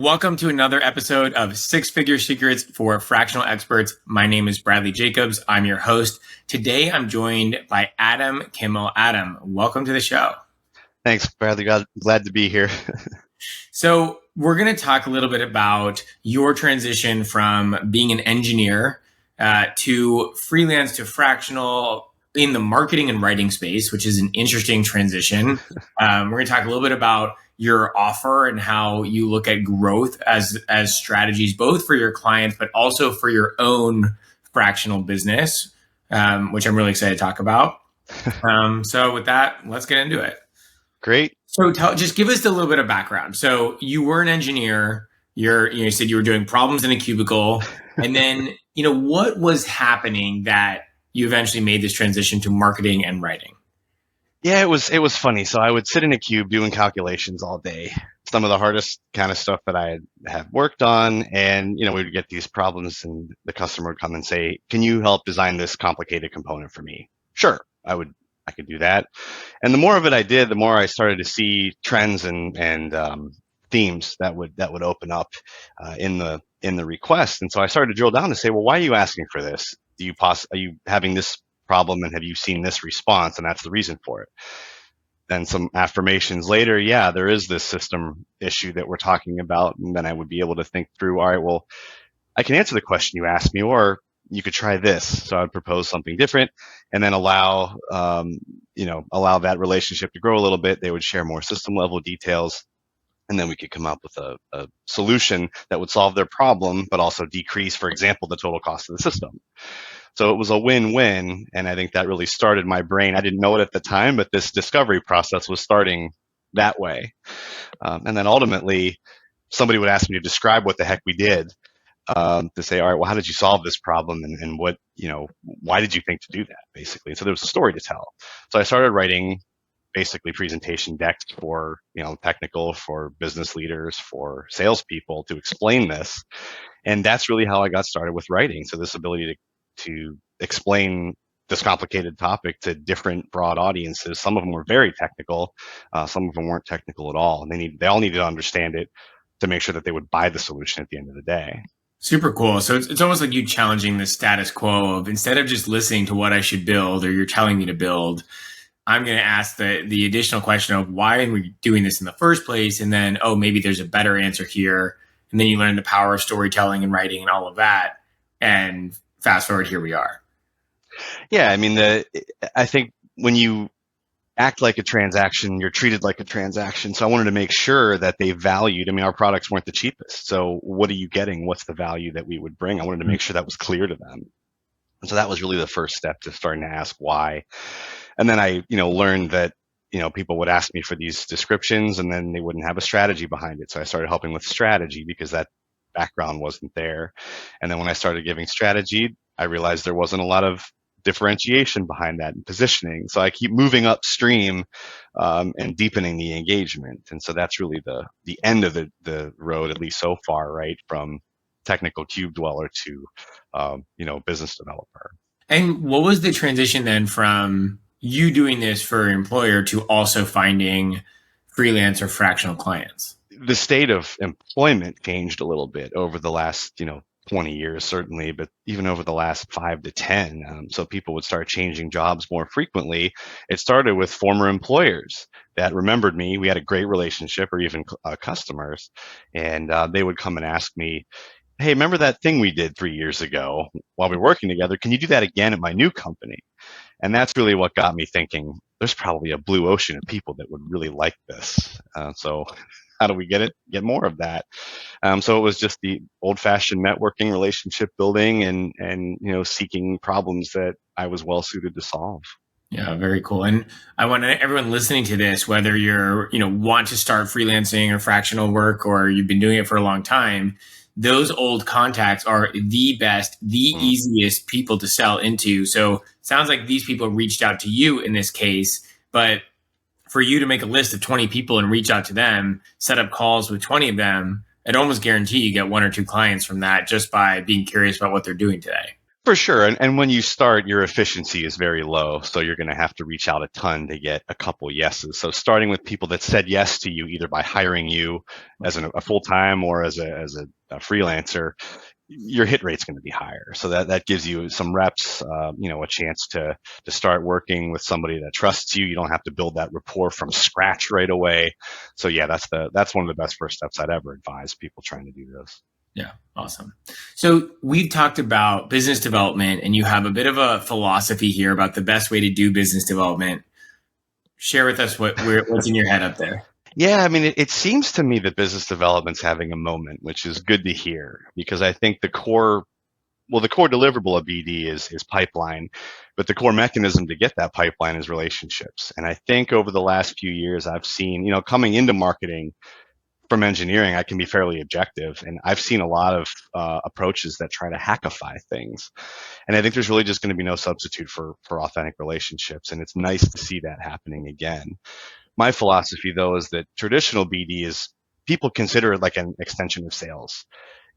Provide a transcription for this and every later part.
Welcome to another episode of Six Figure Secrets for Fractional Experts. My name is Bradley Jacobs. I'm your host. Today, I'm joined by Adam Kimmel. Adam, welcome to the show. Thanks, Bradley. Glad to be here. So we're going to talk a little bit about your transition from being an engineer to freelance to fractional in the marketing and writing space, which is an interesting transition. We're going to talk a little bit about your offer and how you look at growth as strategies, both for your clients, but also for your own fractional business, which I'm really excited to talk about. So with that, let's get into it. Great. So just give us a little bit of background. So you were an engineer. You said you were doing problems in a cubicle, and then what was happening that you eventually made this transition to marketing and writing? Yeah, it was funny. So I would sit in a cube doing calculations all day. Some of the hardest kind of stuff that I had worked on, and we would get these problems, and the customer would come and say, "Can you help design this complicated component for me?" Sure, I could do that. And the more of it I did, the more I started to see trends and themes that would open up in the request. And so I started to drill down to say, well, why are you asking for this? Are you having this problem, and have you seen this response? And that's the reason for it. Then some affirmations later, yeah, there is this system issue that we're talking about. And then I would be able to think through, all right, well, I can answer the question you asked me, or you could try this. So I would propose something different, and then allow that relationship to grow a little bit. They would share more system level details, and then we could come up with a solution that would solve their problem, but also decrease, for example, the total cost of the system. So it was a win-win, and I think that really started my brain. I didn't know it at the time, but this discovery process was starting that way. And then ultimately, somebody would ask me to describe what the heck we did, to say, all right, well, how did you solve this problem, and what, why did you think to do that, basically? So there was a story to tell. So I started writing basically presentation decks for, technical, for business leaders, for salespeople to explain this. And that's really how I got started with writing. So this ability to explain this complicated topic to different broad audiences. Some of them were very technical. Some of them weren't technical at all. And they all needed to understand it to make sure that they would buy the solution at the end of the day. Super cool. So it's almost like you challenging the status quo of, instead of just listening to what I should build or you're telling me to build, I'm going to ask the additional question of why are we doing this in the first place? And then, maybe there's a better answer here. And then you learn the power of storytelling and writing and all of that. And fast forward, here we are. Yeah. I mean, I think when you act like a transaction, you're treated like a transaction. So I wanted to make sure that they valued, our products weren't the cheapest. So what are you getting? What's the value that we would bring? I wanted to make sure that was clear to them. And so that was really the first step to starting to ask why. And then I, learned that, people would ask me for these descriptions, and then they wouldn't have a strategy behind it. So I started helping with strategy because that background wasn't there. And then when I started giving strategy, I realized there wasn't a lot of differentiation behind that and positioning. So I keep moving upstream and deepening the engagement. And so that's really the end of the road, at least so far, right? From technical cube dweller to, business developer. And what was the transition then from you doing this for your employer to also finding freelance or fractional clients? The state of employment changed a little bit over the last, 20 years, certainly, but even over the last 5 to 10. So people would start changing jobs more frequently. It started with former employers that remembered me. We had a great relationship, or even customers, and they would come and ask me, hey, remember that thing we did 3 years ago while we were working together? Can you do that again at my new company? And that's really what got me thinking, there's probably a blue ocean of people that would really like this. So how do we get more of that? So it was just the old-fashioned networking, relationship building, and seeking problems that I was well suited to solve. Yeah, very cool. And I want everyone listening to this, whether you're, want to start freelancing or fractional work, or you've been doing it for a long time, those old contacts are the best, the easiest people to sell into. So it sounds like these people reached out to you in this case, but for you to make a list of 20 people and reach out to them, set up calls with 20 of them, I'd almost guarantee you get 1 or 2 clients from that just by being curious about what they're doing today. For sure. And when you start, your efficiency is very low. So you're going to have to reach out a ton to get a couple yeses. So starting with people that said yes to you, either by hiring you as a full time or as a freelancer, your hit rate's going to be higher. So that gives you some reps, a chance to start working with somebody that trusts you. You don't have to build that rapport from scratch right away. So yeah, that's one of the best first steps I'd ever advise people trying to do this. Yeah, awesome. So we've talked about business development, and you have a bit of a philosophy here about the best way to do business development. Share with us what's in your head up there. Yeah, I mean, it seems to me that business development's having a moment, which is good to hear because I think the core deliverable of BD is pipeline, but the core mechanism to get that pipeline is relationships. And I think over the last few years, I've seen, coming into marketing from engineering, I can be fairly objective, and I've seen a lot of approaches that try to hackify things. And I think there's really just going to be no substitute for authentic relationships, and it's nice to see that happening again. My philosophy, though, is that traditional BD is people consider it like an extension of sales.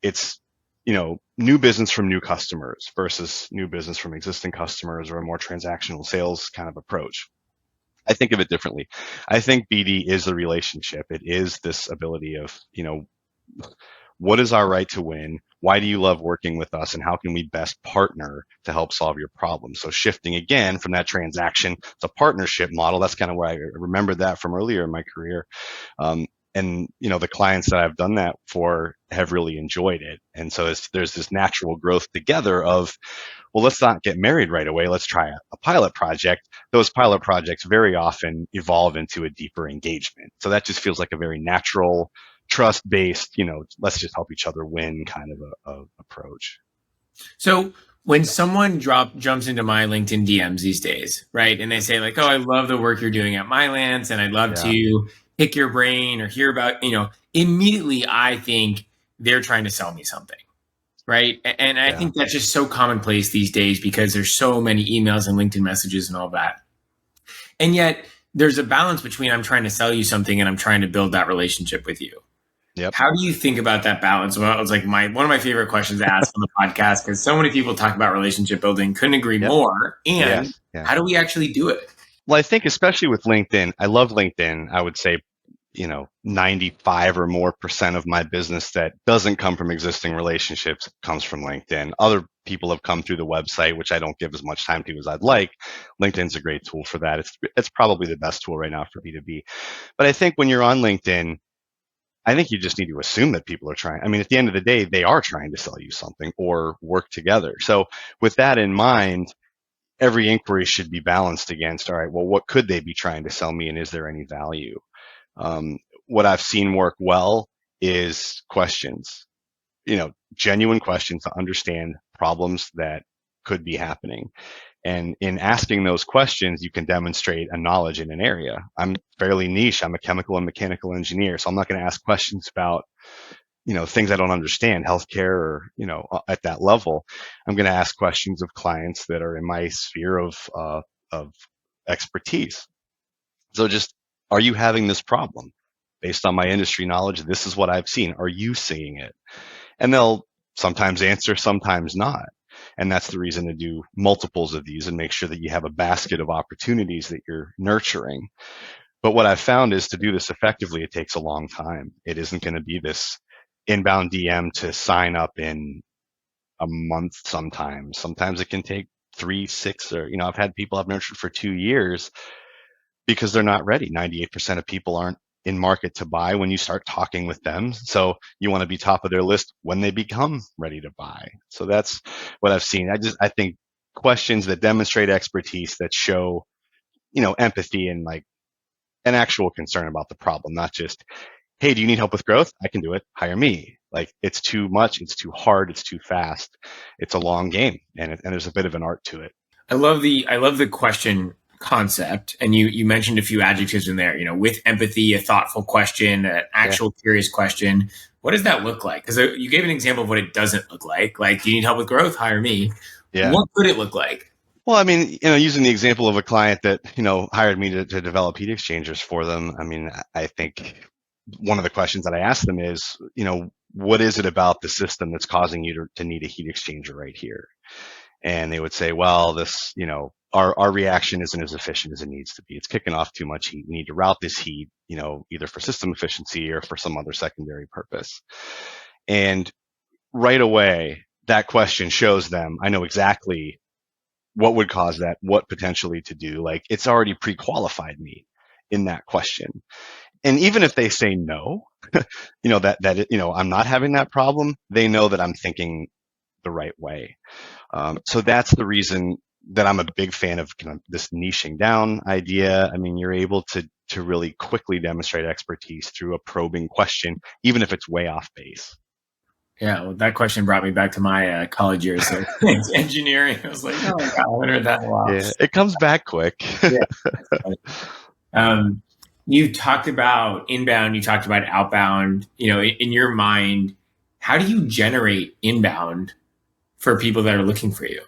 It's new business from new customers versus new business from existing customers, or a more transactional sales kind of approach. I think of it differently. I think BD is the relationship. It is this ability of, what is our right to win? Why do you love working with us? And how can we best partner to help solve your problem? So shifting again from that transaction to partnership model, that's kind of where I remembered that from earlier in my career. And the clients that I've done that for have really enjoyed it. And so there's this natural growth together of, well, let's not get married right away. Let's try a pilot project. Those pilot projects very often evolve into a deeper engagement. So that just feels like a very natural, trust based, let's just help each other win kind of a approach. So when someone jumps into my LinkedIn DMs these days, right, and they say like, "Oh, I love the work you're doing at Mylance, and I'd love Yeah. to pick your brain or hear about," immediately I think they're trying to sell me something, right? And I Yeah. think that's just so commonplace these days because there's so many emails and LinkedIn messages and all that. And yet there's a balance between I'm trying to sell you something and I'm trying to build that relationship with you. Yep. How do you think about that balance? Well, it's like one of my favorite questions to ask on the podcast because so many people talk about relationship building. Couldn't agree Yep. more. And Yes. Yeah. how do we actually do it? Well, I think especially with LinkedIn, I love LinkedIn. I would say 95 or more percent of my business that doesn't come from existing relationships comes from LinkedIn. Other people have come through the website, which I don't give as much time to as I'd like. LinkedIn's a great tool for that. It's probably the best tool right now for B2B. But I think when you're on LinkedIn, I think you just need to assume that people are trying. I mean, at the end of the day, they are trying to sell you something or work together. So with that in mind, every inquiry should be balanced against, all right, well, what could they be trying to sell me, and is there any value? What I've seen work well is questions, genuine questions to understand problems that could be happening. And in asking those questions, you can demonstrate a knowledge in an area. I'm fairly niche. I'm a chemical and mechanical engineer, so I'm not going to ask questions about, things I don't understand, healthcare or, at that level. I'm going to ask questions of clients that are in my sphere of expertise. So just, are you having this problem? Based on my industry knowledge, this is what I've seen. Are you seeing it? And they'll sometimes answer, sometimes not. And that's the reason to do multiples of these and make sure that you have a basket of opportunities that you're nurturing. But what I've found is to do this effectively, it takes a long time. It isn't going to be this inbound DM to sign up in a month sometimes. Sometimes it can take 3, 6, or, I've had people I've nurtured for 2 years because they're not ready. 98% of people aren't in market to buy when you start talking with them. So you want to be top of their list when they become ready to buy. So that's what I've seen. I think questions that demonstrate expertise, that show, empathy and like an actual concern about the problem, not just, hey, do you need help with growth? I can do it. Hire me. Like, it's too much. It's too hard. It's too fast. It's a long game, and there's a bit of an art to it. I love the question concept, and you mentioned a few adjectives in there. With empathy, a thoughtful question, an Yeah. actual curious question. What does that look like? Because you gave an example of what it doesn't look like. Like, do you need help with growth? Hire me. Yeah. What could it look like? Well, I mean, using the example of a client that, hired me to develop heat exchangers for them, I mean, I think one of the questions that I ask them is, what is it about the system that's causing you to need a heat exchanger right here? and they would say, well, this, our reaction isn't as efficient as it needs to be. It's kicking off too much heat. We need to route this heat, either for system efficiency or for some other secondary purpose. And right away, that question shows them, I know exactly what would cause that, what potentially to do. Like, it's already pre-qualified me in that question. And even if they say no, I'm not having that problem, they know that I'm thinking the right way. So that's the reason that I'm a big fan of kind of this niching down idea. I mean, you're able to really quickly demonstrate expertise through a probing question, even if it's way off base. Yeah, well, that question brought me back to my college years of engineering. I was like, oh my God, I haven't heard that in a while. Yeah, it comes back quick. Yeah, that's funny. You talked about inbound, you talked about outbound. In your mind, how do you generate inbound for people that are looking for you?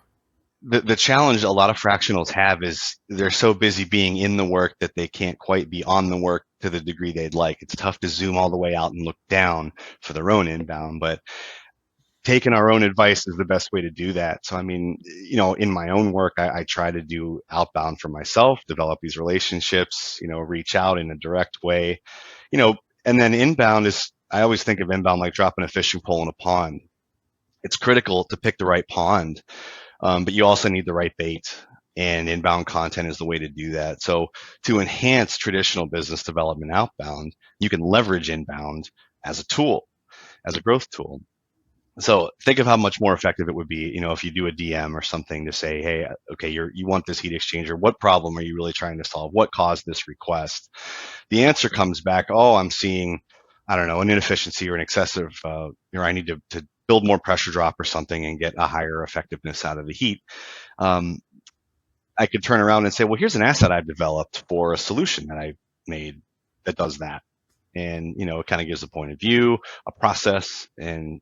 The challenge a lot of fractionals have is they're so busy being in the work that they can't quite be on the work to the degree they'd like. It's tough to zoom all the way out and look down for their own inbound, but taking our own advice is the best way to do that. So, I mean, in my own work, I try to do outbound for myself, develop these relationships, reach out in a direct way, and then inbound is, I always think of inbound like dropping a fishing pole in a pond. It's critical to pick the right pond, but you also need the right bait. And inbound content is the way to do that. So to enhance traditional business development outbound, you can leverage inbound as a tool, as a growth tool. So think of how much more effective it would be, if you do a DM or something to say, hey, okay, you want this heat exchanger. What problem are you really trying to solve? What caused this request? The answer comes back, oh, I'm seeing, I don't know, an inefficiency or an excessive, I need to build more pressure drop or something and get a higher effectiveness out of the heat. I could turn around and say, well, here's an asset I've developed for a solution that I made that does that. And, it kind of gives a point of view, a process, and,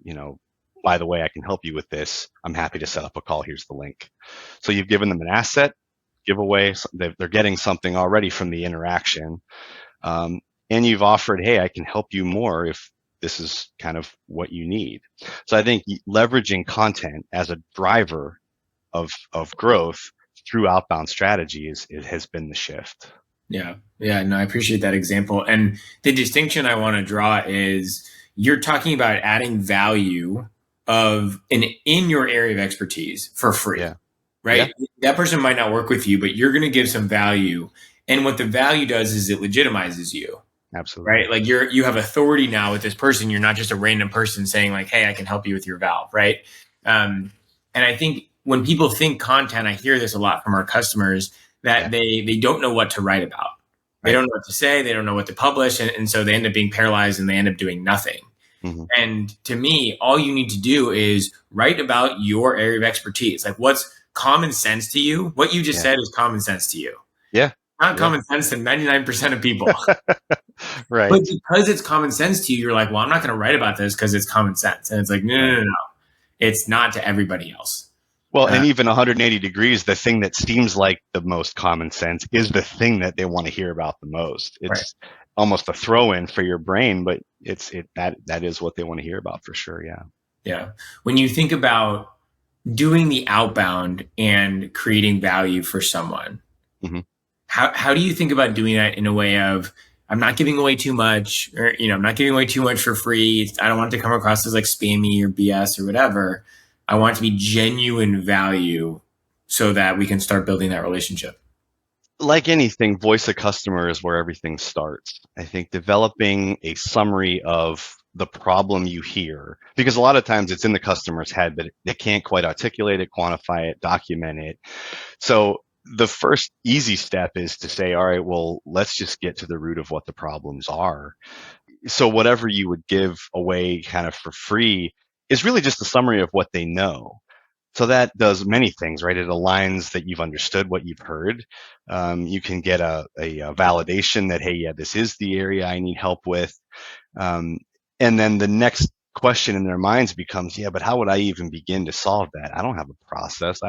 by the way, I can help you with this. I'm happy to set up a call. Here's the link. So you've given them an asset, giveaway. They're getting something already from the interaction. And you've offered, hey, I can help you more if this is kind of what you need. So I think leveraging content as a driver of growth through outbound strategies, it has been the shift. Yeah. Yeah. No, I appreciate that example. And the distinction I want to draw is you're talking about adding value in your area of expertise for free, Yeah. right? Yeah. That person might not work with you, but you're going to give some value. And what the value does is it legitimizes you. Absolutely. Right? Like you have authority now with this person. You're not just a random person saying like, hey, I can help you with your valve. Right. And I think when people think content, I hear this a lot from our customers that they don't know what to write about. They don't know what to say. They don't know what to publish. And so they end up being paralyzed and they end up doing nothing. Mm-hmm. And to me, all you need to do is write about your area of expertise. Like what's common sense to you? What you just said is common sense to you. Yeah. Not common sense to 99% of people. Right. But because it's common sense to you, you're like, well, I'm not going to write about this because it's common sense. And it's like, no. It's not to everybody else. Well, and even 180 degrees, the thing that seems like the most common sense is the thing that they want to hear about the most. It's almost a throw-in for your brain, but that is what they want to hear about for sure. Yeah. Yeah. When you think about doing the outbound and creating value for someone, mm-hmm. how do you think about doing that in a way of, I'm not giving away too much, or, I'm not giving away too much for free. I don't want it to come across as like spammy or BS or whatever. I want it to be genuine value so that we can start building that relationship. Like anything, voice of customer is where everything starts. I think developing a summary of the problem you hear, because a lot of times it's in the customer's head, but they can't quite articulate it, quantify it, document it. So the first easy step is to say, all right, well, let's just get to the root of what the problems are. So whatever you would give away kind of for free is really just a summary of what they know. So that does many things, right? It aligns that you've understood what you've heard. You can get a validation that, hey, yeah, this is the area I need help with. And then the next question in their minds becomes, yeah, but how would I even begin to solve that? I don't have a process.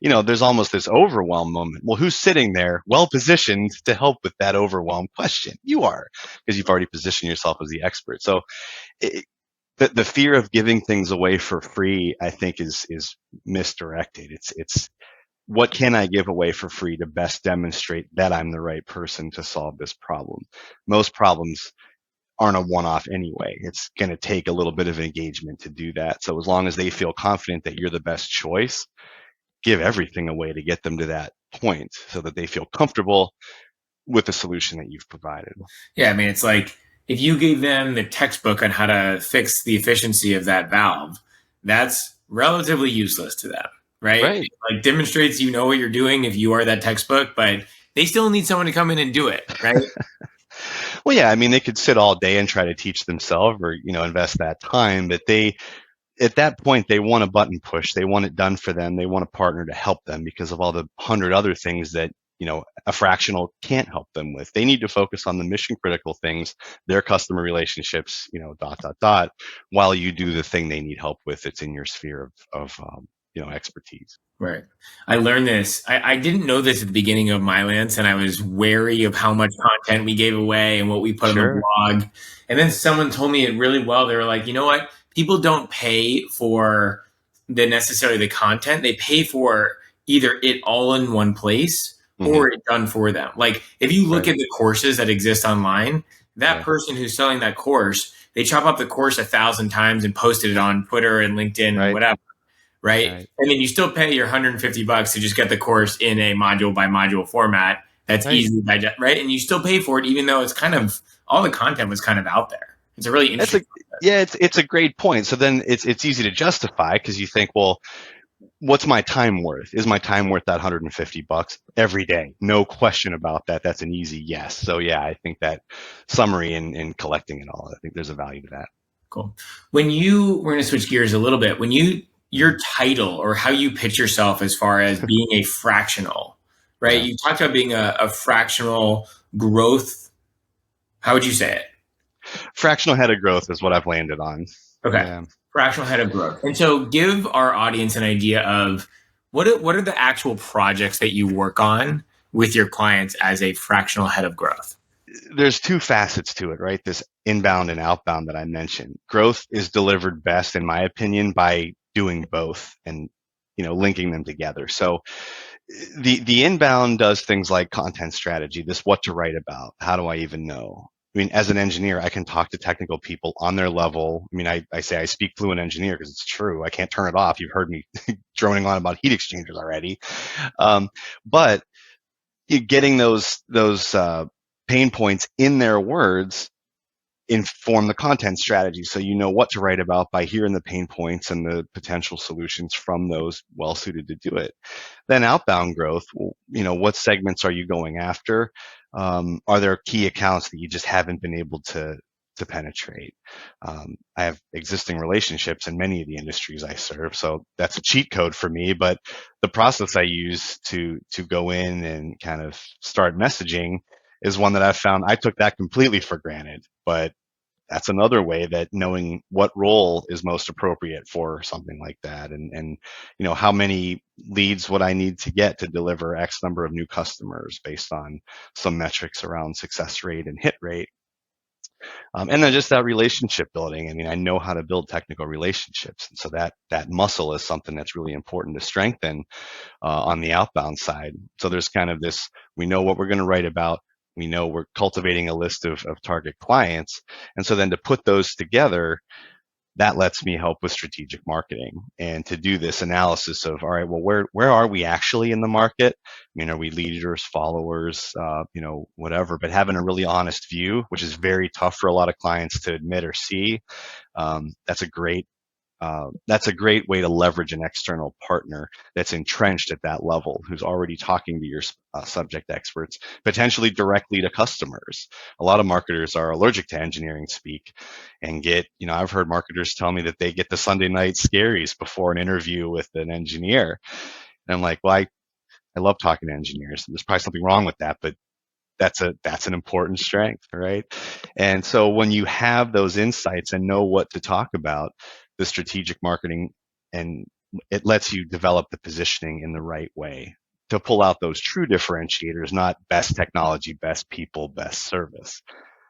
There's almost this overwhelm moment. Well, who's sitting there well positioned to help with that overwhelmed question? You are, because you've already positioned yourself as the expert. So the fear of giving things away for free, I think, is misdirected. It's what can I give away for free to best demonstrate that I'm the right person to solve this problem? Most problems aren't a one-off anyway. It's going to take a little bit of engagement to do that. So as long as they feel confident that you're the best choice, give everything away to get them to that point so that they feel comfortable with the solution that you've provided. Yeah, I mean, it's like if you gave them the textbook on how to fix the efficiency of that valve, that's relatively useless to them, right? Right. It, like demonstrates you know what you're doing if you are that textbook, but they still need someone to come in and do it, right? Well, yeah, I mean, they could sit all day and try to teach themselves or, invest that time, but at that point, they want a button push. They want it done for them. They want a partner to help them because of all the 100 other things that, a fractional can't help them with. They need to focus on the mission critical things, their customer relationships, dot, dot, dot, while you do the thing they need help with. It's in your sphere of expertise. Right. I learned this. I didn't know this at the beginning of Mylance, and I was wary of how much content we gave away and what we put on the Sure. blog. And then someone told me it really well. They were like, you know what? People don't pay for necessarily the content. They pay for either it all in one place Mm-hmm. or it done for them. Like if you look Right. at the courses that exist online, that Yeah. person who's selling that course, they chop up the course 1,000 times and posted it on Twitter and LinkedIn and Right. whatever, right? Right. And then you still pay your $150 to just get the course in a module by module format that's Right. easily digest, right? And you still pay for it, even though it's kind of all the content was kind of out there. It's a really That's interesting. it's a great point. So then it's easy to justify because you think, well, what's my time worth? Is my time worth that $150 every day? No question about that. That's an easy yes. So yeah, I think that summary and collecting it all, I think there's a value to that. Cool. We're going to switch gears a little bit. Your title or how you pitch yourself as far as being a fractional, right? Yeah. You talked about being a fractional growth. How would you say it? Fractional head of growth is what I've landed on. Okay. Yeah. Fractional head of growth. And so give our audience an idea of what are the actual projects that you work on with your clients as a fractional head of growth? There's two facets to it, right? This inbound and outbound that I mentioned. Growth is delivered best, in my opinion, by doing both and linking them together. So the inbound does things like content strategy, this what to write about. How do I even know? I mean, as an engineer, I can talk to technical people on their level. I mean, I say I speak fluent engineer because it's true. I can't turn it off. You've heard me droning on about heat exchangers already. But getting those pain points in their words inform the content strategy so you know what to write about by hearing the pain points and the potential solutions from those well suited to do it. Then outbound growth, what segments are you going after? Are there key accounts that you just haven't been able to penetrate? I have existing relationships in many of the industries I serve, so that's a cheat code for me. But the process I use to go in and kind of start messaging is one that I've found I took that completely for granted, but that's another way that knowing what role is most appropriate for something like that and how many leads would I need to get to deliver X number of new customers based on some metrics around success rate and hit rate. And then just that relationship building. I mean, I know how to build technical relationships. And so that muscle is something that's really important to strengthen on the outbound side. So there's kind of this, we know what we're going to write about. We know we're cultivating a list of target clients. And so then to put those together, that lets me help with strategic marketing and to do this analysis of, all right, well, where are we actually in the market? I mean, are we leaders, followers, whatever, but having a really honest view, which is very tough for a lot of clients to admit or see. That's a great way to leverage an external partner that's entrenched at that level, who's already talking to your subject experts, potentially directly to customers. A lot of marketers are allergic to engineering speak and I've heard marketers tell me that they get the Sunday night scaries before an interview with an engineer. And I'm like, well, I love talking to engineers. There's probably something wrong with that, but that's an important strength, right? And so when you have those insights and know what to talk about, the strategic marketing and it lets you develop the positioning in the right way to pull out those true differentiators, not best technology, best people, best service.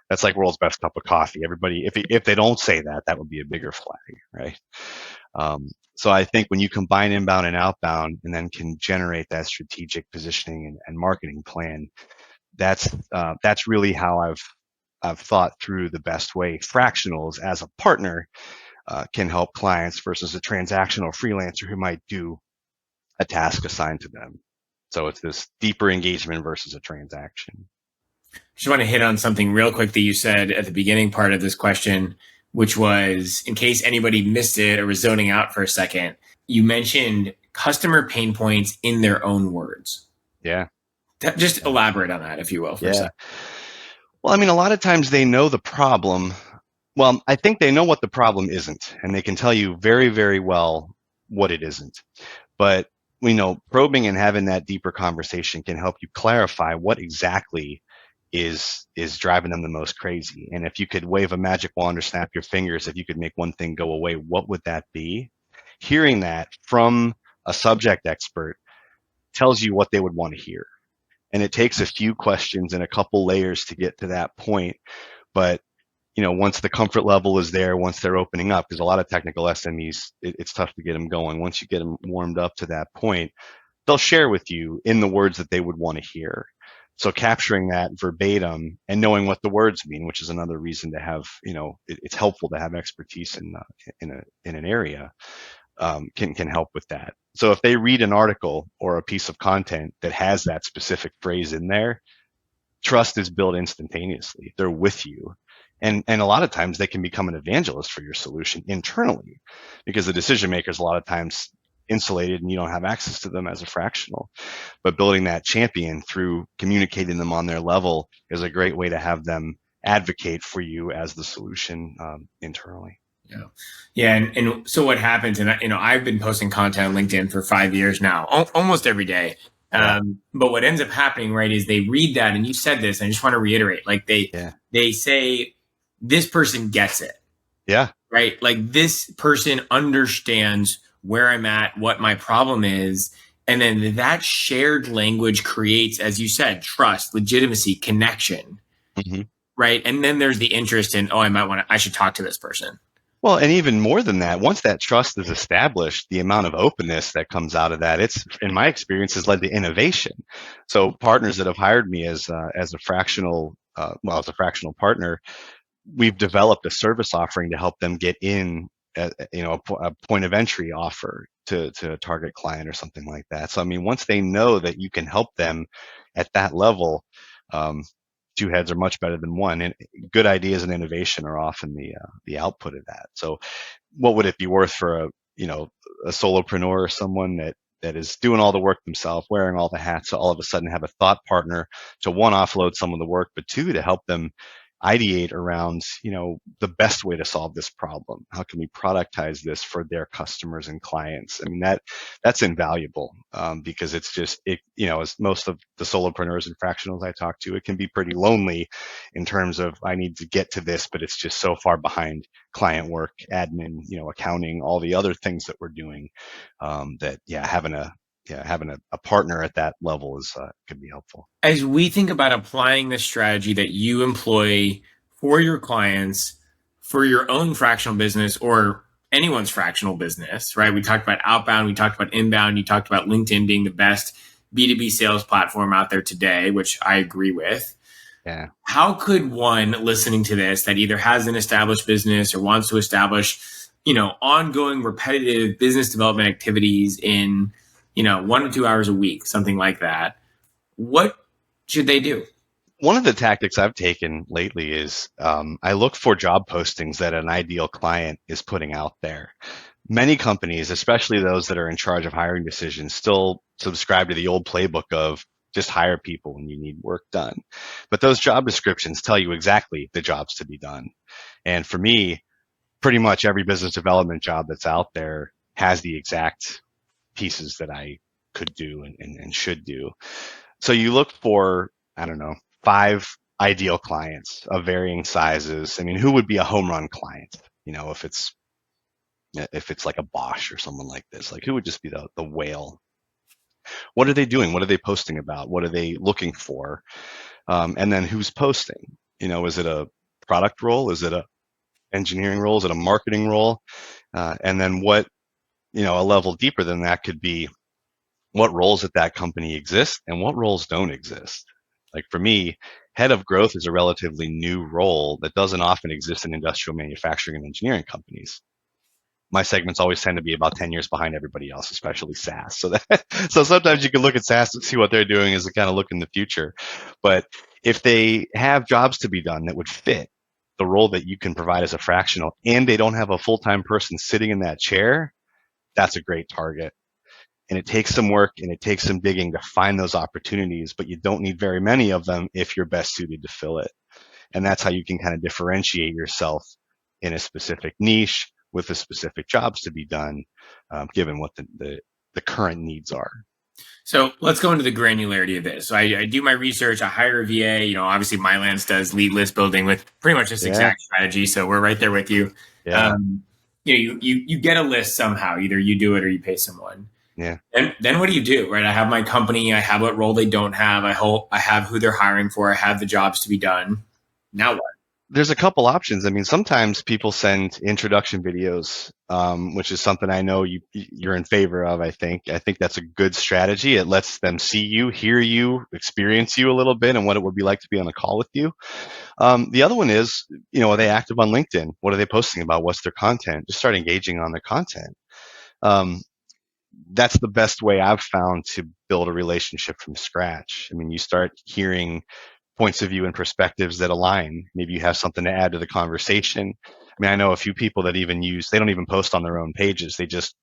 That's like world's best cup of coffee. Everybody, if they don't say that, that would be a bigger flag, right? So I think when you combine inbound and outbound, and then can generate that strategic positioning and marketing plan, that's really how I've thought through the best way fractionals as a partner can help clients versus a transactional freelancer who might do a task assigned to them. So it's this deeper engagement versus a transaction. Just want to hit on something real quick that you said at the beginning part of this question, which was in case anybody missed it or was zoning out for a second, you mentioned customer pain points in their own words. Yeah. Just elaborate on that, if you will, for a Yeah. second. Well, I mean, a lot of times they know the problem. Well, I think they know what the problem isn't, and they can tell you very, very well what it isn't. But probing and having that deeper conversation can help you clarify what exactly is driving them the most crazy. And if you could wave a magic wand or snap your fingers, if you could make one thing go away, what would that be? Hearing that from a subject expert tells you what they would want to hear. And it takes a few questions and a couple layers to get to that point. But once the comfort level is there, once they're opening up, because a lot of technical SMEs, it's tough to get them going. Once you get them warmed up to that point, they'll share with you in the words that they would want to hear. So capturing that verbatim and knowing what the words mean, which is another reason to have, it's helpful to have expertise in an area, can help with that. So if they read an article or a piece of content that has that specific phrase in there, trust is built instantaneously. They're with you. And a lot of times they can become an evangelist for your solution internally because the decision makers a lot of times insulated and you don't have access to them as a fractional. But building that champion through communicating them on their level is a great way to have them advocate for you as the solution internally. Yeah. Yeah. And so what happens, and I've been posting content on LinkedIn for 5 years now, almost every day. Yeah. But what ends up happening, right, is they read that, and you said this, and I just want to reiterate, like they say, this person gets it. Yeah. Right. Like this person understands where I'm at, what my problem is. And then that shared language creates, as you said, trust, legitimacy, connection. Mm-hmm. Right. And then there's the interest in, I should talk to this person. Well, and even more than that, once that trust is established, the amount of openness that comes out of that, it's, in my experience, has led to innovation. So partners that have hired me as a fractional, as a fractional partner, we've developed a service offering to help them get in, a point of entry offer to a target client or something like that. So, I mean, once they know that you can help them at that level, two heads are much better than one, and good ideas and innovation are often the output of that. So what would it be worth for a solopreneur or someone that is doing all the work themselves, wearing all the hats, to all of a sudden have a thought partner to one, offload some of the work, but two, to help them ideate around, the best way to solve this problem. How can we productize this for their customers and clients? I mean, that's invaluable because it's just, as most of the solopreneurs and fractionals I talk to, it can be pretty lonely in terms of I need to get to this, but it's just so far behind client work, admin, accounting, all the other things that we're doing that, having a partner at that level is could be helpful. As we think about applying the strategy that you employ for your clients, for your own fractional business or anyone's fractional business, right? We talked about outbound, we talked about inbound, you talked about LinkedIn being the best B2B sales platform out there today, which I agree with. Yeah. How could one listening to this that either has an established business or wants to establish, ongoing repetitive business development activities in 1 to 2 hours a week, something like that, what should they do? One of the tactics I've taken lately is I look for job postings that an ideal client is putting out there. Many companies, especially those that are in charge of hiring decisions, still subscribe to the old playbook of just hire people when you need work done. But those job descriptions tell you exactly the jobs to be done. And for me, pretty much every business development job that's out there has the exact pieces that I could do and should do. So you look for, I don't know, 5 ideal clients of varying sizes. I mean, who would be a home run client? If it's like a Bosch or someone like this, like who would just be the whale? What are they doing? What are they posting about? What are they looking for? And then who's posting? Is it a product role? Is it a engineering role? Is it a marketing role? And then a level deeper than that could be what roles at that company exist and what roles don't exist. Like for me, head of growth is a relatively new role that doesn't often exist in industrial manufacturing and engineering companies. My segments always tend to be about 10 years behind everybody else, especially SaaS. So sometimes you can look at SaaS and see what they're doing as a kind of look in the future. But if they have jobs to be done that would fit the role that you can provide as a fractional and they don't have a full-time person sitting in that chair, that's a great target. And it takes some work and it takes some digging to find those opportunities, but you don't need very many of them if you're best suited to fill it. And that's how you can kind of differentiate yourself in a specific niche with the specific jobs to be done, given what the current needs are. So let's go into the granularity of this. So I do my research, I hire a VA. Obviously Mylance does lead list building with pretty much this Yeah, exact strategy. So we're right there with you. yeah, Um, you get a list somehow. Either you do it or you pay someone. yeah. And then what do you do, right? I have my company. I have what role they don't have. I have who they're hiring for. I have the jobs to be done. Now what? There's a couple options. I mean, sometimes people send introduction videos, which is something I know you're in favor of. I think that's a good strategy. It lets them see you, hear you, experience you a little bit, and what it would be like to be on a call with you. The other one is, are they active on LinkedIn? What are they posting about? What's their content? Just start engaging on their content. Um, that's the best way I've found to build a relationship from scratch. I mean, you start hearing points of view and perspectives that align. Maybe you have something to add to the conversation. I mean, I know a few people that they don't even post on their own pages. They just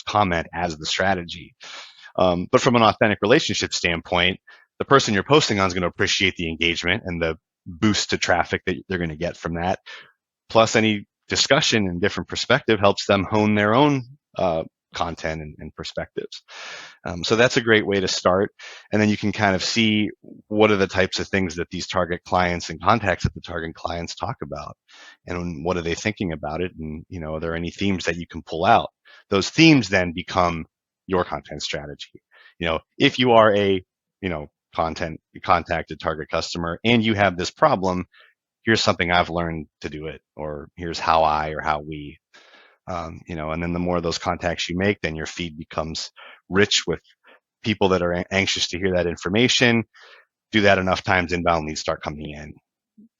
comment as the strategy. But from an authentic relationship standpoint, the person you're posting on is going to appreciate the engagement and the boost to traffic that they're going to get from that. Plus, any discussion and different perspective helps them hone their own content and perspectives. So that's a great way to start. And then you can kind of see what are the types of things that these target clients and contacts at the target clients talk about, and what are they thinking about it, and are there any themes that you can pull out? Those themes then become your content strategy. If you are a content contacted target customer and you have this problem, here's something I've learned to do it, or here's how we, and then the more of those contacts you make, then your feed becomes rich with people that are anxious to hear that information. Do that enough times, inbound leads start coming in.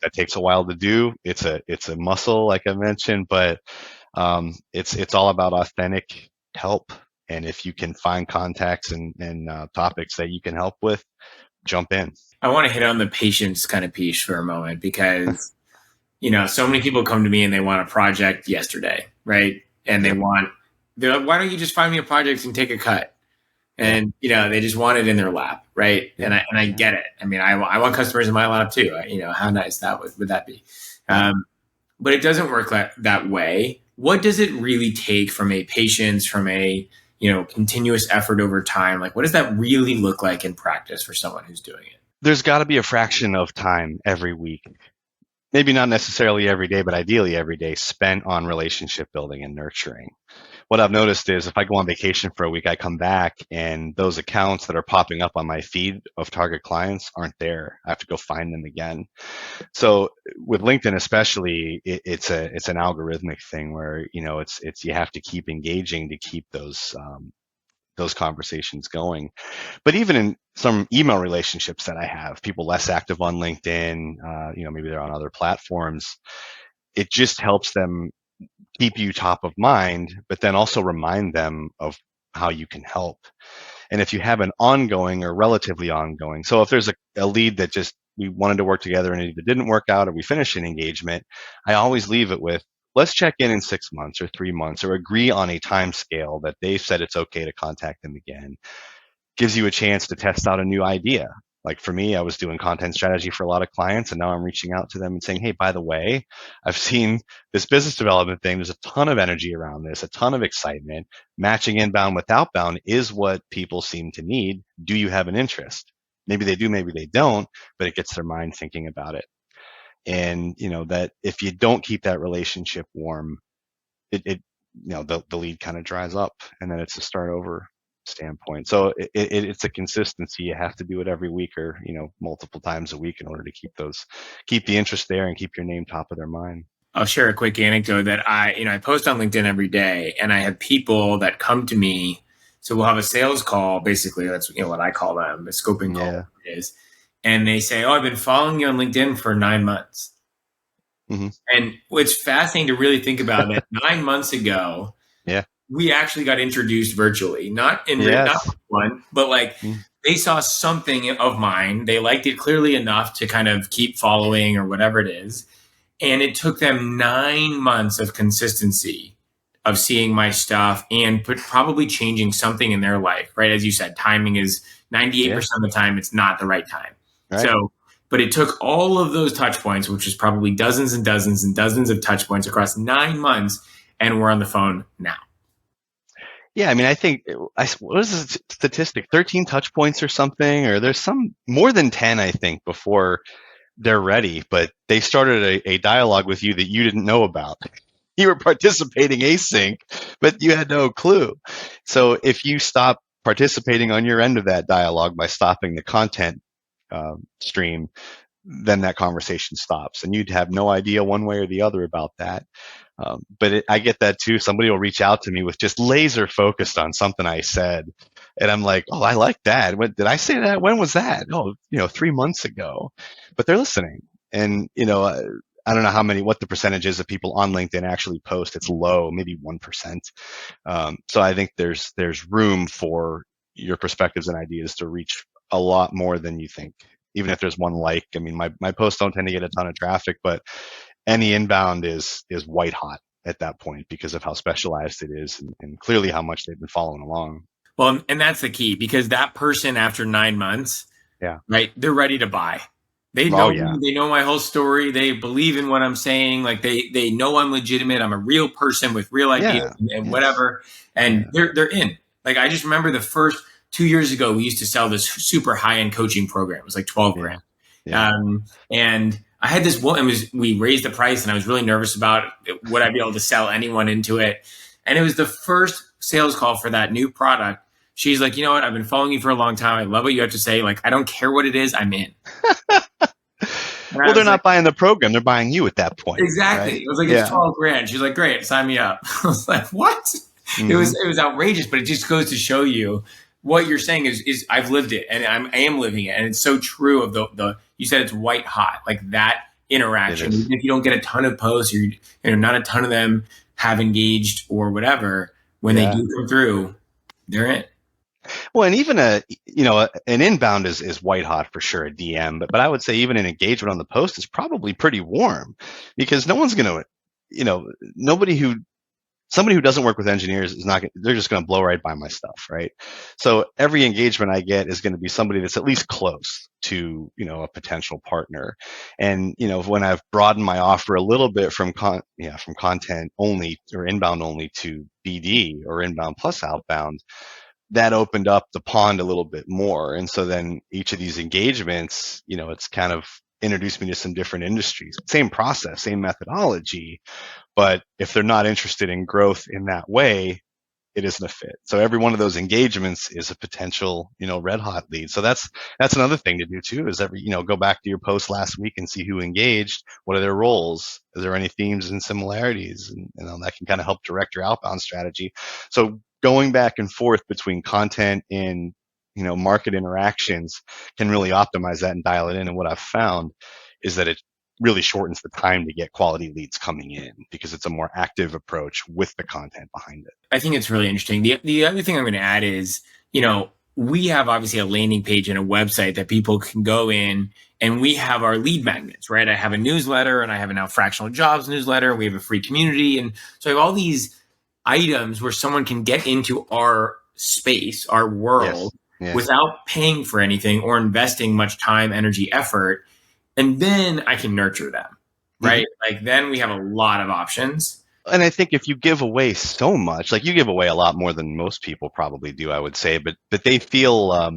That takes a while to do. It's a muscle, like I mentioned, but it's all about authentic help. And if you can find contacts and topics that you can help with, jump in. I want to hit on the patience kind of piece for a moment because so many people come to me and they want a project yesterday, right? And Yep. they're like, why don't you just find me a project and take a cut? Yeah. And they just want it in their lap, right? Yeah. And I get it. I mean, I want customers in my lap too. How nice that would that be? Yeah. But it doesn't work that way. What does it really take from a patience, from a continuous effort over time? Like, what does that really look like in practice for someone who's doing it? There's got to be a fraction of time every week, maybe not necessarily every day, but ideally every day, spent on relationship building and nurturing. What I've noticed is if I go on vacation for a week, I come back and those accounts that are popping up on my feed of target clients aren't there. I have to go find them again. So with LinkedIn, especially, it's an algorithmic thing where it's you have to keep engaging to keep those conversations going. But even in some email relationships that I have, people less active on LinkedIn, maybe they're on other platforms. It just helps them keep you top of mind, but then also remind them of how you can help. And if you have an ongoing or relatively ongoing, so if there's a lead that just we wanted to work together and it didn't work out, or we finished an engagement, I always leave it with, let's check in 6 months or 3 months, or agree on a time scale that they've said it's okay to contact them again. Gives you a chance to test out a new idea. Like for me, I was doing content strategy for a lot of clients, and now I'm reaching out to them and saying, hey, by the way, I've seen this business development thing. There's a ton of energy around this, a ton of excitement. Matching inbound with outbound is what people seem to need. Do you have an interest? Maybe they do, maybe they don't, but it gets their mind thinking about it. And that if you don't keep that relationship warm, it the lead kind of dries up, and then it's a start over. standpoint. So it's a consistency. You have to do it every week, or multiple times a week, in order to keep the interest there and keep your name top of their mind. I'll share a quick anecdote that I post on LinkedIn every day, and I have people that come to me. So we'll have a sales call, basically. That's what I call them, a scoping Yeah. call is. And they say, "Oh, I've been following you on LinkedIn for 9 months." Mm-hmm. And it's fascinating to really think about that. 9 months ago, Yeah. we actually got introduced virtually, not Yes. one, but like Mm. they saw something of mine. They liked it clearly enough to kind of keep following or whatever it is. And it took them 9 months of consistency of seeing my stuff and probably changing something in their life, right? As you said, timing is Yeah. 98% of the time, it's not the right time. Right. So, but it took all of those touch points, which is probably dozens and dozens and dozens of touch points across 9 months, and we're on the phone now. Yeah, I mean, I think what is the statistic? 13 touch points or something, or there's some more than 10, I think, before they're ready. But they started a dialogue with you that you didn't know about. You were participating async, but you had no clue. So if you stop participating on your end of that dialogue by stopping the content stream, then that conversation stops, and you'd have no idea one way or the other about that. But I get that too. Somebody will reach out to me with just laser focused on something I said, and I'm like, "Oh, I like that. When did I say that? When was that? Oh, 3 months ago." But they're listening, and I don't know what the percentage is of people on LinkedIn actually post. It's low, maybe 1%. So I think there's room for your perspectives and ideas to reach a lot more than you think. Even if there's one like, I mean, my posts don't tend to get a ton of traffic, but any inbound is white hot at that point because of how specialized it is, and clearly how much they've been following along. Well, and that's the key because that person after 9 months, Yeah. right, they're ready to buy. They Oh know yeah. me, they know my whole story. They believe in what I'm saying. Like they know I'm legitimate. I'm a real person with real ideas Yeah. and Yes. whatever. And Yeah. they're in. Like I just remember the first 2 years ago, we used to sell this super high end coaching program. It was like 12 Yeah. grand. Yeah. And I had this one. We raised the price, and I was really nervous about would I be able to sell anyone into it. And it was the first sales call for that new product. She's like, you know what? I've been following you for a long time. I love what you have to say. Like, I don't care what it is. I'm in. And I Well, they're was like, not buying the program; they're buying you at that point, exactly. right? It was like it's Yeah. 12 grand. She's like, great, sign me up. I was like, what? Mm-hmm. It was outrageous, but it just goes to show you what you're saying is I've lived it and I am living it. And it's so true of the you said it's white hot, like that It interaction. is. Even if you don't get a ton of posts or not a ton of them have engaged or whatever, when they Yeah. do come through, they're in. Well, and even an inbound is white hot for sure, a DM, but I would say even an engagement on the post is probably pretty warm, because no one's gonna, nobody who somebody who doesn't work with engineers is not, they're just going to blow right by my stuff, right? So every engagement I get is going to be somebody that's at least close to, a potential partner. And, when I've broadened my offer a little bit from content only or inbound only to BD or inbound plus outbound, that opened up the pond a little bit more. And so then each of these engagements, it's kind of introduced me to some different industries. Same process, same methodology, but if they're not interested in growth in that way, it isn't a fit. So every one of those engagements is a potential, red hot lead. So that's another thing to do too, is go back to your post last week and see who engaged. What are their roles? Is there any themes and similarities? And that can kind of help direct your outbound strategy. So going back and forth between content and, market interactions can really optimize that and dial it in. And what I've found is that it really shortens the time to get quality leads coming in, because it's a more active approach with the content behind it. I think it's really interesting. The other thing I'm going to add is, we have obviously a landing page and a website that people can go in, and we have our lead magnets, right? I have a newsletter, and I have a now Fractional Jobs newsletter, and we have a free community. And so I have all these items where someone can get into our space, our world, Yes. Yeah. without paying for anything or investing much time, energy, effort. And then I can nurture them, Mm-hmm. right? Like then we have a lot of options. And I think if you give away so much, like you give away a lot more than most people probably do, I would say, but they feel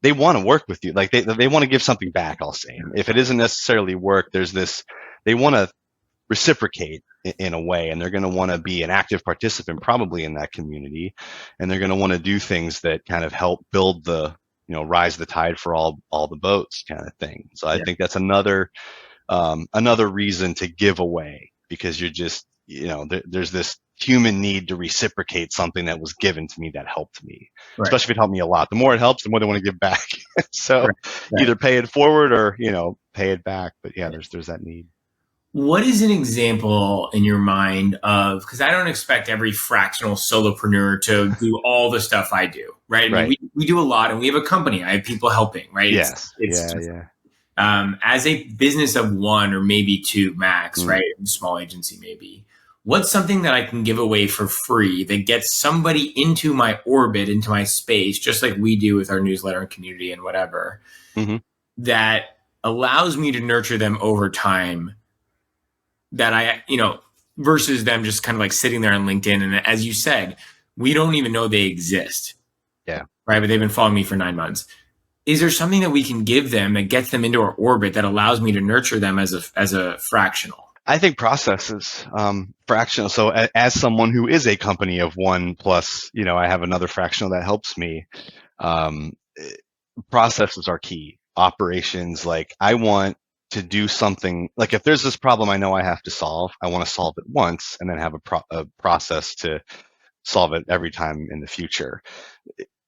they want to work with you. Like they want to give something back, I'll say. If it isn't necessarily work, there's this, they want to reciprocate in a way, and they're going to want to be an active participant probably in that community, and they're going to want to do things that kind of help build the, rise the tide for all the boats kind of thing. So I Yeah. think that's another reason to give away, because you're just, there's this human need to reciprocate something that was given to me that helped me, Right. especially if it helped me a lot. The more it helps, the more they want to give back. So Right. Right. either pay it forward or, pay it back. But yeah, there's that need. What is an example in your mind of, because I don't expect every fractional solopreneur to do all the stuff I do, right? I mean, Right. we do a lot and we have a company. I have people helping, right? Yes. It's Yeah. just, Yeah. as a business of one or maybe two max, Mm. right? A small agency, maybe. What's something that I can give away for free that gets somebody into my orbit, into my space, just like we do with our newsletter and community and whatever, Mm-hmm. that allows me to nurture them over time, that versus them just kind of like sitting there on LinkedIn. And as you said, we don't even know they exist. Yeah. Right. But they've been following me for 9 months. Is there something that we can give them that gets them into our orbit that allows me to nurture them as a fractional? I think processes, fractional. So as someone who is a company of one plus, I have another fractional that helps me. Um, processes are key. Operations, like I want to do something, like if there's this problem I know I have to solve, I want to solve it once and then have a process to solve it every time in the future.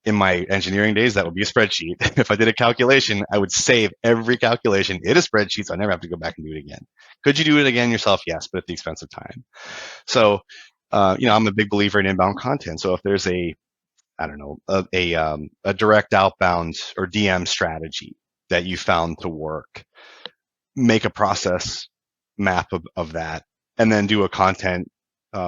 In my engineering days, that would be a spreadsheet. If I did a calculation, I would save every calculation in a spreadsheet so I never have to go back and do it again. Could you do it again yourself? Yes, but at the expense of time. So, I'm a big believer in inbound content. So if there's I don't know, a direct outbound or DM strategy that you found to work, make a process map of that, and then do a content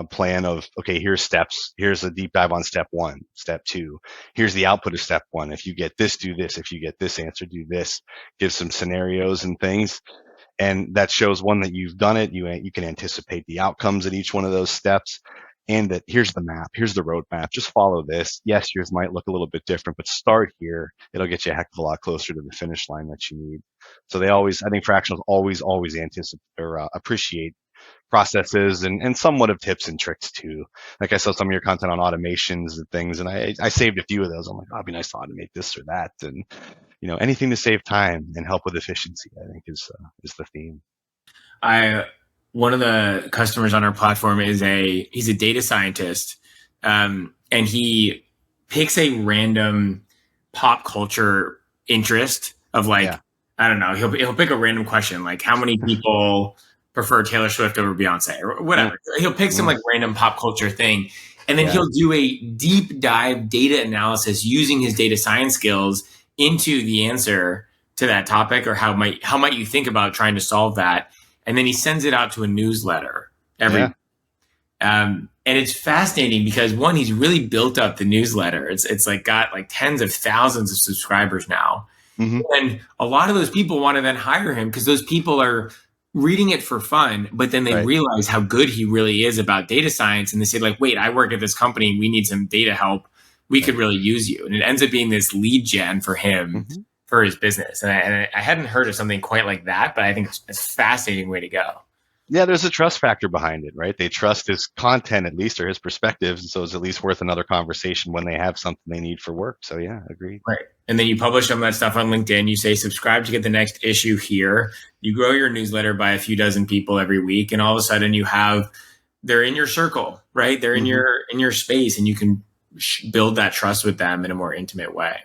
plan of, okay, here's steps. Here's a deep dive on step 1, step 2. Here's the output of step 1. If you get this, do this. If you get this answer, do this. Give some scenarios and things. And that shows, one, that you've done it. You can anticipate the outcomes at each one of those steps. And that here's the map, here's the roadmap. Just follow this. Yes, yours might look a little bit different, but start here. It'll get you a heck of a lot closer to the finish line that you need. So I think fractionals always anticipate or appreciate processes and somewhat of tips and tricks too. Like I saw some of your content on automations and things, and I saved a few of those. I'm like, oh, it'd be nice to automate this or that, and anything to save time and help with efficiency, I think is the theme. One of the customers on our platform he's a data scientist, and he picks a random pop culture interest of like, Yeah. I don't know, he'll pick a random question like, how many people prefer Taylor Swift over Beyonce or whatever. He'll pick some like random pop culture thing, and then he'll do a deep dive data analysis using his data science skills into the answer to that topic, or how might you think about trying to solve that. And then he sends it out to a newsletter every and it's fascinating because, one, he's really built up the newsletter. It's like got like tens of thousands of subscribers now. Mm-hmm. And a lot of those people want to then hire him because those people are reading it for fun, but then they realize how good he really is about data science. And they say like, wait, I work at this company. We need some data help. We could really use you. And it ends up being this lead gen for him. Mm-hmm. For his business. And I hadn't heard of something quite like that, but I think it's a fascinating way to go. Yeah, there's a trust factor behind it, right? They trust his content, at least, or his perspectives. And so it's at least worth another conversation when they have something they need for work. So yeah, agreed. Right. And then you publish some of that stuff on LinkedIn. You say, subscribe to get the next issue here. You grow your newsletter by a few dozen people every week. And all of a sudden they're in your circle, right? They're in your space, and you can build that trust with them in a more intimate way.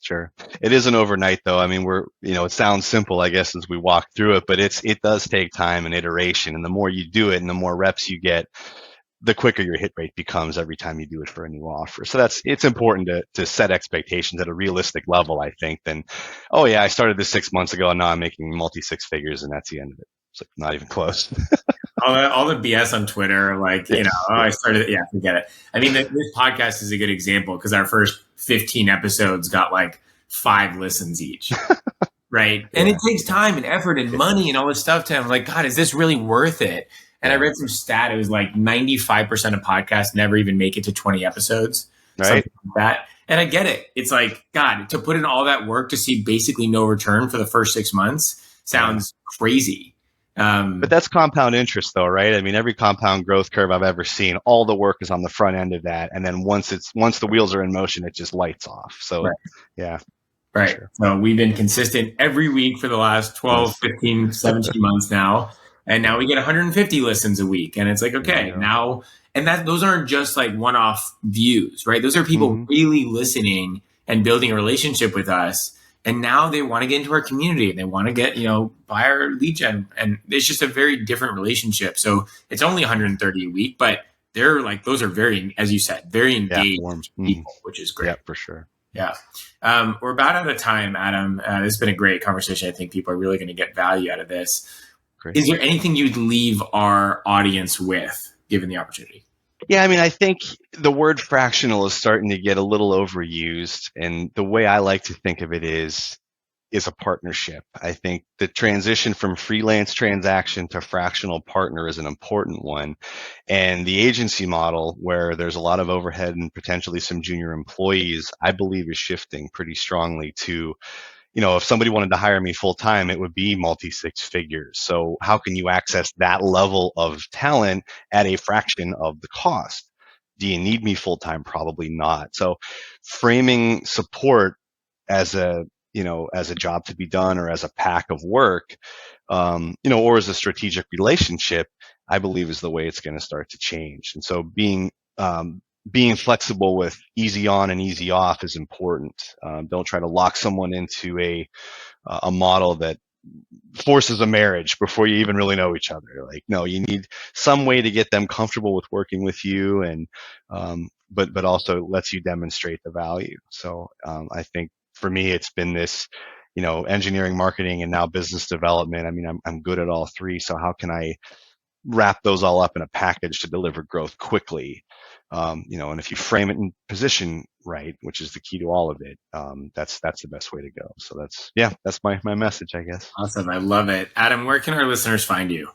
Sure. It isn't overnight though. I mean, it sounds simple, I guess, as we walk through it, but it does take time and iteration. And the more you do it and the more reps you get, the quicker your hit rate becomes every time you do it for a new offer. So it's important to set expectations at a realistic level, I think, than, oh yeah, I started this 6 months ago and now I'm making multi-six figures and that's the end of it. It's like not even close. all the BS on Twitter, like, I started, forget it. I mean, this podcast is a good example because our first 15 episodes got like 5 listens each, right? And it takes time and effort and money and all this stuff to, I'm like, God, is this really worth it? And I read some stat, it was like 95% of podcasts never even make it to 20 episodes. Right. Something like that. And I get it. It's like, God, to put in all that work to see basically no return for the first 6 months sounds crazy. But that's compound interest though, right? I mean, every compound growth curve I've ever seen, all the work is on the front end of that. And then once the wheels are in motion, it just lights off. So Right. yeah, for Right. sure. So we've been consistent every week for the last 12, Nice. 15, 17 months now. And now Yeah. we get 150 listens a week. And it's like, There you okay, go. now, and that those aren't just like one off views, right? Those are people Hmm. really listening and building a relationship with us. And now they want to get into our community. They want to get, buy our lead gen. And it's just a very different relationship. So it's only 130 a week, but they're like, those are very, as you said, very Yeah. engaged Warm. Hmm. people, which is Yeah, great. for sure. Yeah. We're about out of time, Adam. This has been a great conversation. I think people are really going to get value out of this. Great. Is there anything you'd leave our audience with, given the opportunity? Yeah, I mean, I think the word fractional is starting to get a little overused. And the way I like to think of it is a partnership. I think the transition from freelance transaction to fractional partner is an important one. And the agency model, where there's a lot of overhead and potentially some junior employees, I believe is shifting pretty strongly to, if somebody wanted to hire me full time, it would be multi six figures. So how can you access that level of talent at a fraction of the cost? Do you need me full time? Probably not. So framing support as a job to be done or as a pack of work, or as a strategic relationship, I believe is the way it's going to start to change. And so being flexible with easy on and easy off is important. Don't try to lock someone into a model that forces a marriage before you even really know each other. Like, no, you need some way to get them comfortable with working with you, and but also lets you demonstrate the value. So I think for me, it's been this, engineering, marketing, and now business development. I mean, I'm good at all three. So how can I wrap those all up in a package to deliver growth quickly? And if you frame it in position right, which is the key to all of it, that's the best way to go. So that's my message, I guess. Awesome. I love it. Adam, where can our listeners find you?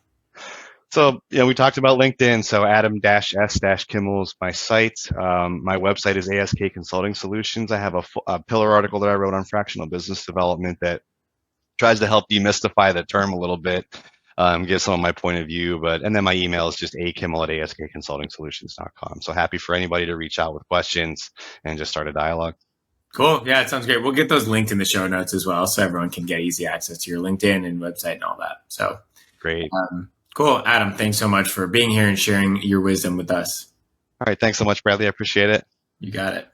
So, we talked about LinkedIn. So Adam-S-Kimmel is my site. My website is ASK Consulting Solutions. I have a pillar article that I wrote on fractional business development that tries to help demystify the term a little bit, give some of my point of view. And then my email is just akimmel@askconsultingsolutions.com. So happy for anybody to reach out with questions and just start a dialogue. Cool. Yeah, it sounds great. We'll get those linked in the show notes as well, so everyone can get easy access to your LinkedIn and website and all that. So Great. Cool. Adam, thanks so much for being here and sharing your wisdom with us. All right. Thanks so much, Bradley. I appreciate it. You got it.